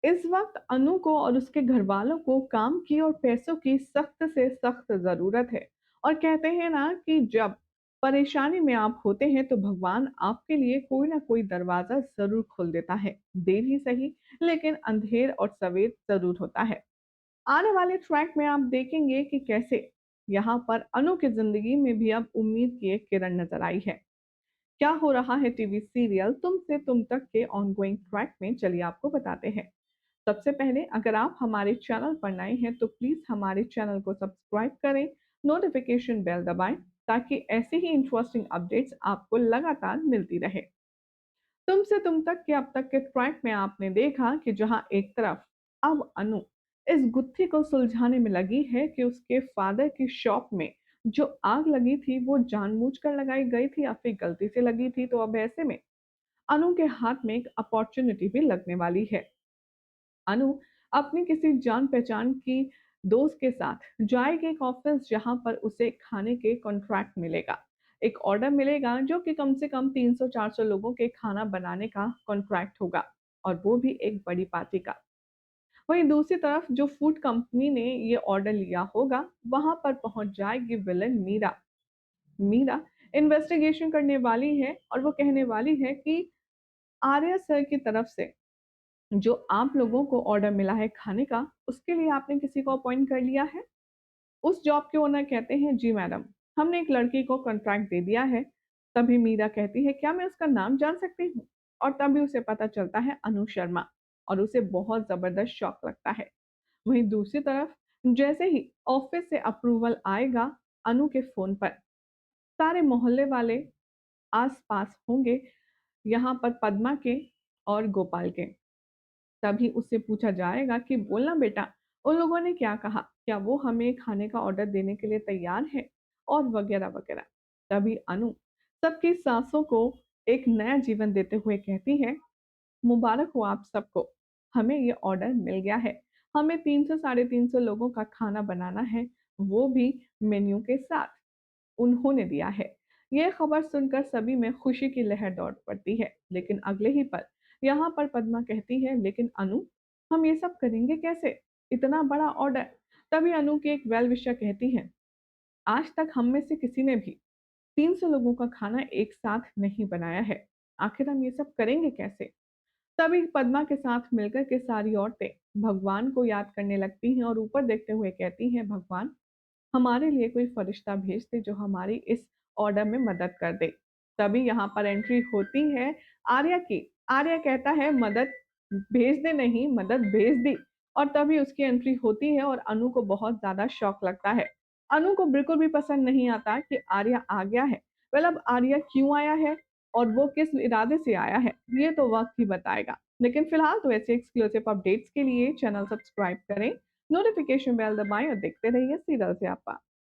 इस वक्त अनु को और उसके घर वालों को काम की और पैसों की सख्त से सख्त जरूरत है। और कहते हैं ना कि जब परेशानी में आप होते हैं तो भगवान आपके लिए कोई ना कोई दरवाजा जरूर खोल देता है। देर ही सही, लेकिन अंधेर और सवेर जरूर होता है। आने वाले ट्रैक में आप देखेंगे कि कैसे यहाँ पर अनु की जिंदगी में भी अब उम्मीद की एक किरण नजर आई है। क्या हो रहा है टीवी सीरियल तुम से तुम तक के ऑनगोइंग ट्रैक में, चलिए आपको बताते हैं। सबसे पहले अगर आप हमारे चैनल पर नए हैं तो प्लीज हमारे चैनल को सब्सक्राइब करें, नोटिफिकेशन बेल दबाएं ताकि ऐसी ही इंटरेस्टिंग अपडेट्स आपको लगातार मिलती रहे। तुमसे तुम तक के अब तक के ट्रैक में आपने देखा कि जहां एक तरफ अब अनु इस गुत्थी को सुलझाने में लगी है कि उसके फादर की शॉप में जो आग लगी थी वो जानबूझकर लगाई गई थी या फिर गलती से लगी थी, तो अब ऐसे में अनु के हाथ में एक अपॉर्चुनिटी भी लगने वाली है। अनु अपनी किसी जान पहचान की दोस्त के साथ जाएगी एक ऑफिस जहां पर उसे खाने के कॉन्ट्रैक्ट मिलेगा। एक ऑर्डर मिलेगा जो कि कम से कम 300-400 लोगों के खाना बनाने का कॉन्ट्रैक्ट होगा, और वो भी एक बड़ी पार्टी का। वहीं दूसरी तरफ जो फूड कंपनी ने ये ऑर्डर लिया होगा वहां पर पहुंच जाएगी विलन मीरा। मीरा इन्वेस्टिगेशन करने वाली है और वो कहने वाली है कि आर्या सर की तरफ से जो आप लोगों को ऑर्डर मिला है खाने का, उसके लिए आपने किसी को अपॉइंट कर लिया है। उस जॉब के ओनर कहते हैं जी मैडम, हमने एक लड़की को कॉन्ट्रैक्ट दे दिया है। तभी मीरा कहती है क्या मैं उसका नाम जान सकती हूँ। और तभी उसे पता चलता है अनु शर्मा, और उसे बहुत जबरदस्त शौक लगता है। वहीं दूसरी तरफ जैसे ही ऑफिस से अप्रूवल आएगा अनु के फोन पर, सारे मोहल्ले वाले आस पास होंगे, यहाँ पर पद्मा के और गोपाल के। तभी उससे पूछा जाएगा कि बोलना बेटा, उन लोगों ने क्या कहा, क्या वो हमें खाने का ऑर्डर देने के लिए तैयार है, और वगैरह वगैरह। तभी अनु सबकी सांसों को एक नया जीवन देते हुए कहती है मुबारक हो आप सबको, हमें ये ऑर्डर मिल गया है। हमें 300 साढ़े 300 लोगों का खाना बनाना है, वो भी मेन्यू के साथ उन्होंने दिया है। यह खबर सुनकर सभी में खुशी की लहर दौड़ पड़ती है, लेकिन अगले ही पल यहाँ पर पद्मा कहती है लेकिन अनु, हम ये सब करेंगे कैसे, इतना बड़ा ऑर्डर। तभी अनु की एक वेल विशर कहती है आज तक हम में से किसी ने भी 300 लोगों का खाना एक साथ नहीं बनाया है, आखिर हम ये सब करेंगे कैसे। तभी पद्मा के साथ मिलकर के सारी औरतें भगवान को याद करने लगती हैं और ऊपर देखते हुए कहती हैं भगवान, हमारे लिए कोई फरिश्ता भेज दे जो हमारी इस ऑर्डर में मदद कर दे। तभी यहाँ पर एंट्री होती है आर्या की। आर्या कहता है मदद भेज दे नहीं, मदद भेज दी। और तभी उसकी एंट्री होती है और अनु को बहुत ज्यादा शौक लगता है। अनु को बिल्कुल भी पसंद नहीं आता कि आर्या आ गया है। वेल अब आर्या क्यों आया है और वो किस इरादे से आया है ये तो वक्त ही बताएगा। लेकिन फिलहाल तो ऐसे एक्सक्लूसिव अपडेट्स के लिए चैनल सब्सक्राइब करें, नोटिफिकेशन बेल दबाएं और देखते रहिए सीरियल से आपा।